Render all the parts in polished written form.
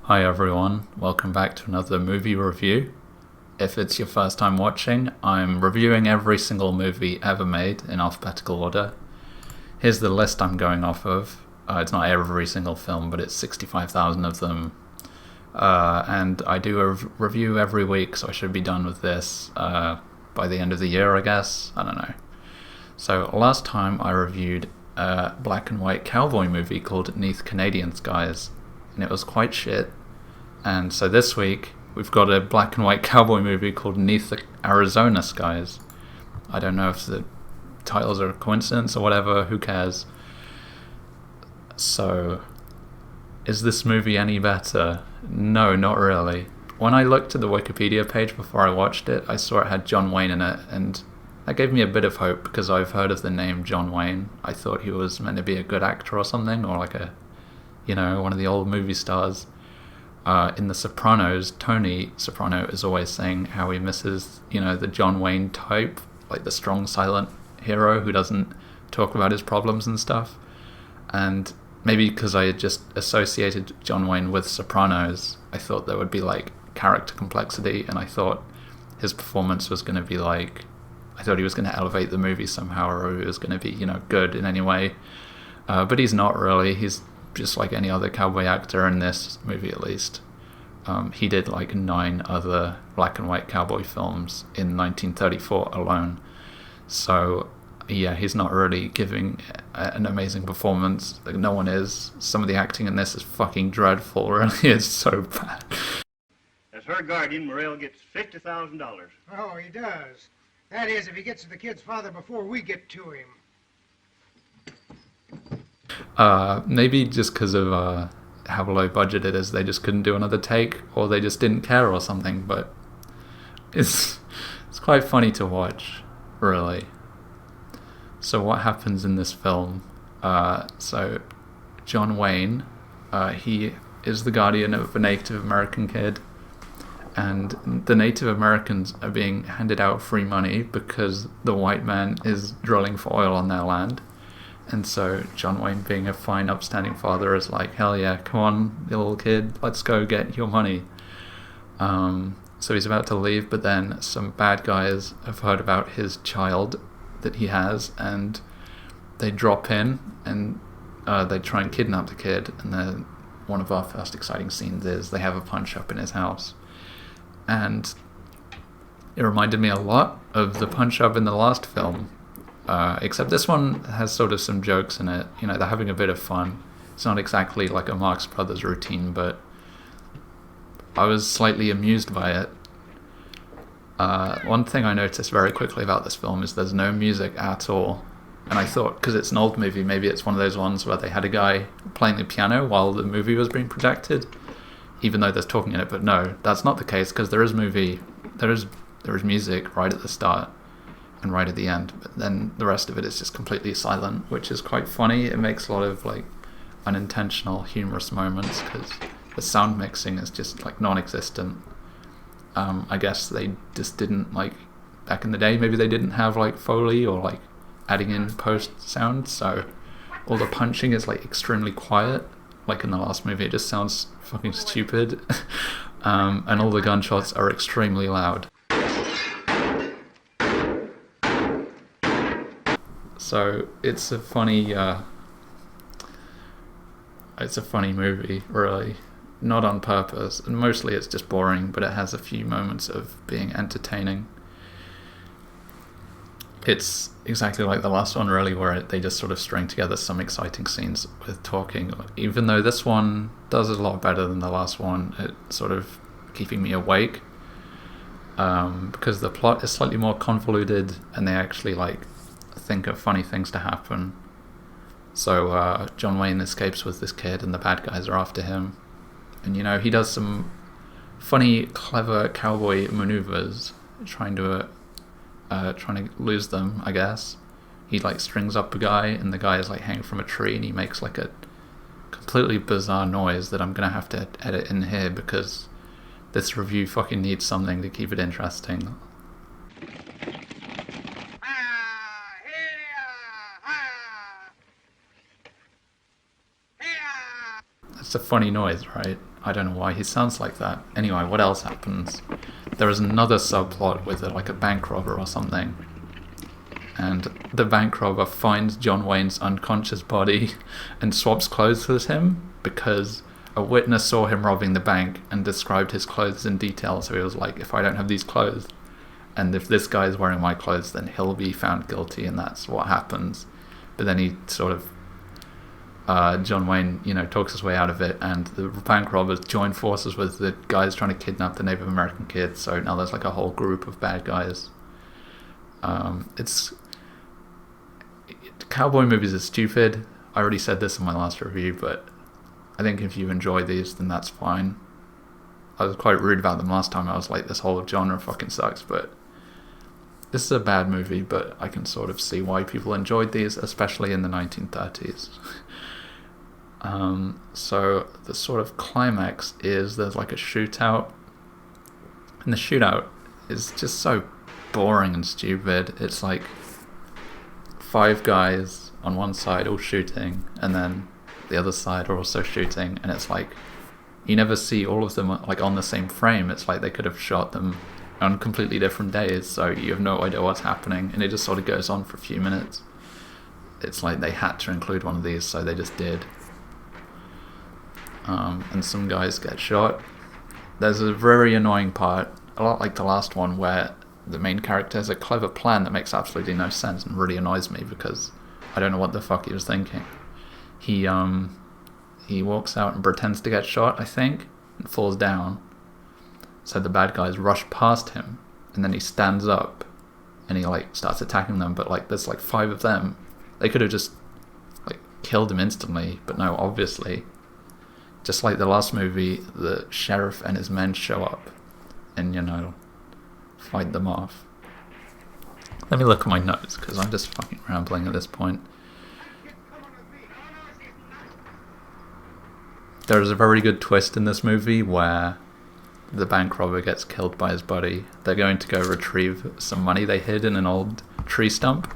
Hi everyone, welcome back to another movie review. If it's your first time watching, I'm reviewing every single movie ever made in alphabetical order. Here's the list I'm going off of. It's not every single film, but it's 65,000 of them. And I do a review every week, so I should be done with this by the end of the year, I guess. I don't know. So last time I reviewed a black and white cowboy movie called Neath, Canadian Skies, and it was quite shit. And so this week we've got a black and white cowboy movie called Neath, Arizona Skies. I don't know if the titles are a coincidence or whatever, who cares. So, is this movie any better? No, not really. When I looked at the Wikipedia page before I watched it, I saw it had John Wayne in it, and that gave me a bit of hope because I've heard of the name John Wayne. I thought he was meant to be a good actor or something, or like one of the old movie stars. In The Sopranos, Tony Soprano is always saying how he misses, the John Wayne type, like the strong, silent hero who doesn't talk about his problems and stuff. And maybe because I had just associated John Wayne with Sopranos, I thought there would be like character complexity, and I thought his performance was going to be like, I thought he was going to elevate the movie somehow, or he was going to be, good in any way. But he's not really. He's just like any other cowboy actor in this movie, at least. He did like 9 other black and white cowboy films in 1934 alone. So, yeah, he's not really giving an amazing performance. Like, no one is. Some of the acting in this is fucking dreadful. Really, it's so bad. As her guardian, Morel gets $50,000. Oh, he does. That is, if he gets to the kid's father before we get to him. Maybe just because of how low budget it is, they just couldn't do another take, or they just didn't care or something. But it's quite funny to watch, really. So what happens in this film? So John Wayne, he is the guardian of a Native American kid, and the Native Americans are being handed out free money because the white man is drilling for oil on their land. And so John Wayne, being a fine, upstanding father, is like, hell yeah, come on, little kid, let's go get your money. So he's about to leave, but then some bad guys have heard about his child that he has, and they drop in, and they try and kidnap the kid. And then one of our first exciting scenes is they have a punch-up in his house. And it reminded me a lot of the punch-up in the last film. Except this one has sort of some jokes in it. They're having a bit of fun. It's not exactly like a Marx Brothers routine, but I was slightly amused by it. One thing I noticed very quickly about this film is there's no music at all. And I thought, because it's an old movie, maybe it's one of those ones where they had a guy playing the piano while the movie was being projected, even though there's talking in it. But no, that's not the case, because there is music right at the start and right at the end, but then the rest of it is just completely silent, which is quite funny. It makes a lot of like unintentional humorous moments because the sound mixing is just like non-existent. I guess they just didn't, like, back in the day, maybe they didn't have like Foley or like adding in post sound, so all the punching is like extremely quiet. Like in the last movie, it just sounds fucking stupid. And all the gunshots are extremely loud. So it's a funny movie, really. Not on purpose, and mostly it's just boring, but it has a few moments of being entertaining. It's exactly like the last one, really, where they just sort of string together some exciting scenes with talking. Even though this one does it a lot better than the last one, it's sort of keeping me awake. Because the plot is slightly more convoluted, and they actually think of funny things to happen. So John Wayne escapes with this kid, and the bad guys are after him. And he does some funny, clever cowboy maneuvers, trying to lose them, I guess. He strings up a guy, and the guy is hanging from a tree, and he makes a completely bizarre noise that I'm gonna have to edit in here because this review fucking needs something to keep it interesting. It's a funny noise, right? I don't know why he sounds like that. Anyway, what else happens? There is another subplot with like a bank robber or something. And the bank robber finds John Wayne's unconscious body and swaps clothes with him because a witness saw him robbing the bank and described his clothes in detail. So he was like, if I don't have these clothes, and if this guy is wearing my clothes, then he'll be found guilty, and that's what happens. But then he sort of, John Wayne, talks his way out of it, and the bank robbers join forces with the guys trying to kidnap the Native American kids. So now there's like a whole group of bad guys. Cowboy movies are stupid. I already said this in my last review, but I think if you enjoy these, then that's fine. I was quite rude about them last time. I was like, this whole genre fucking sucks, but this is a bad movie, but I can sort of see why people enjoyed these, especially in the 1930s. So the sort of climax is there's like a shootout, and the shootout is just so boring and stupid. It's like 5 guys on one side all shooting, and then the other side are also shooting, and it's like you never see all of them like on the same frame. It's like they could have shot them on completely different days, so you have no idea what's happening, and it just sort of goes on for a few minutes. It's like they had to include one of these, so they just did. And some guys get shot. There's a very annoying part, a lot like the last one, where the main character has a clever plan that makes absolutely no sense and really annoys me because I don't know what the fuck he was thinking. He walks out and pretends to get shot, I think, and falls down. So the bad guys rush past him, and then he stands up and he like starts attacking them, but like there's like 5 of them. They could have just like killed him instantly, but no, obviously. Just like the last movie, the sheriff and his men show up and, fight them off. Let me look at my notes, because I'm just fucking rambling at this point. There is a very good twist in this movie where the bank robber gets killed by his buddy. They're going to go retrieve some money they hid in an old tree stump,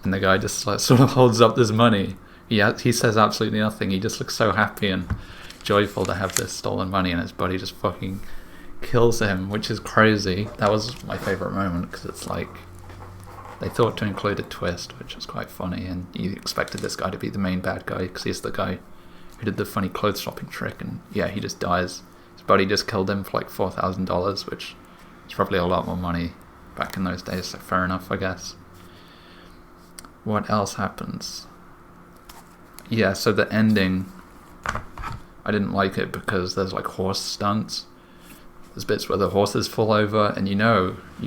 and the guy just like, sort of holds up this money. He says absolutely nothing. He just looks so happy and joyful to have this stolen money, and his buddy just fucking kills him, which is crazy. That was my favourite moment, because it's like they thought to include a twist, which was quite funny, and you expected this guy to be the main bad guy because he's the guy who did the funny clothes shopping trick, and yeah, he just dies. His buddy just killed him for like $4,000, which is probably a lot more money back in those days, so fair enough, I guess. What else happens? Yeah, so the ending, I didn't like it because there's like horse stunts. There's bits where the horses fall over, and you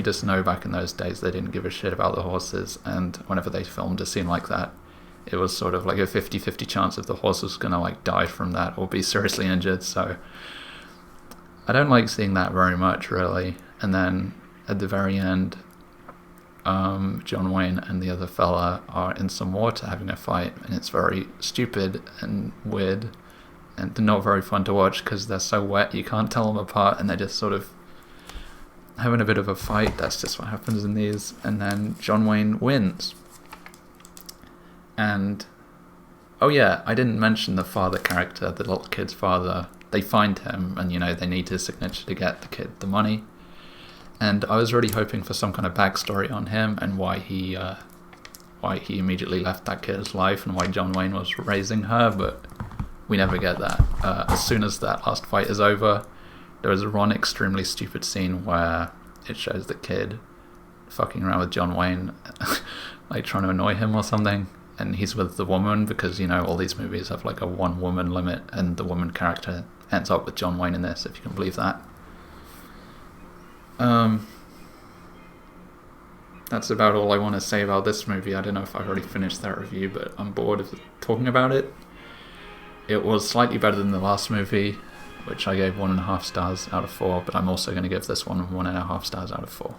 just know back in those days they didn't give a shit about the horses, and whenever they filmed a scene like that, it was sort of like a 50-50 chance if the horse was going to like die from that or be seriously injured, so I don't like seeing that very much, really. And then at the very end, John Wayne and the other fella are in some water having a fight, and it's very stupid and weird and not very fun to watch because they're so wet you can't tell them apart, and they're just sort of having a bit of a fight. That's just what happens in these. And then John Wayne wins. And oh yeah, I didn't mention the father character, the little kid's father. They find him, and they need his signature to get the kid the money. And I was really hoping for some kind of backstory on him and why he immediately left that kid's life and why John Wayne was raising her, but we never get that. As soon as that last fight is over, there is one extremely stupid scene where it shows the kid fucking around with John Wayne, like trying to annoy him or something, and he's with the woman because, all these movies have like a 1-woman limit, and the woman character ends up with John Wayne in this, if you can believe that. That's about all I want to say about this movie. I don't know if I've already finished that review, but I'm bored of talking about it. It was slightly better than the last movie, which I gave 1.5 stars out of 4, but I'm also going to give this one 1.5 stars out of 4.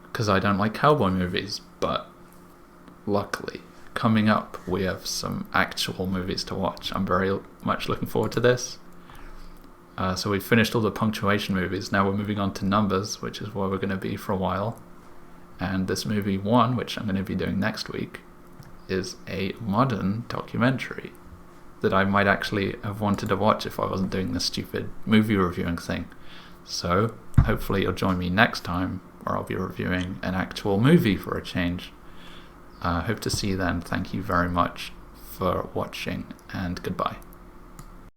Because I don't like cowboy movies, but luckily, coming up, we have some actual movies to watch. I'm very much looking forward to this. So we've finished all the punctuation movies. Now we're moving on to numbers, which is where we're going to be for a while. And this movie 1, which I'm going to be doing next week, is a modern documentary. that I might actually have wanted to watch if I wasn't doing this stupid movie reviewing thing. So hopefully you'll join me next time, where I'll be reviewing an actual movie for a change. Hope to see you then. Thank you very much for watching, and goodbye.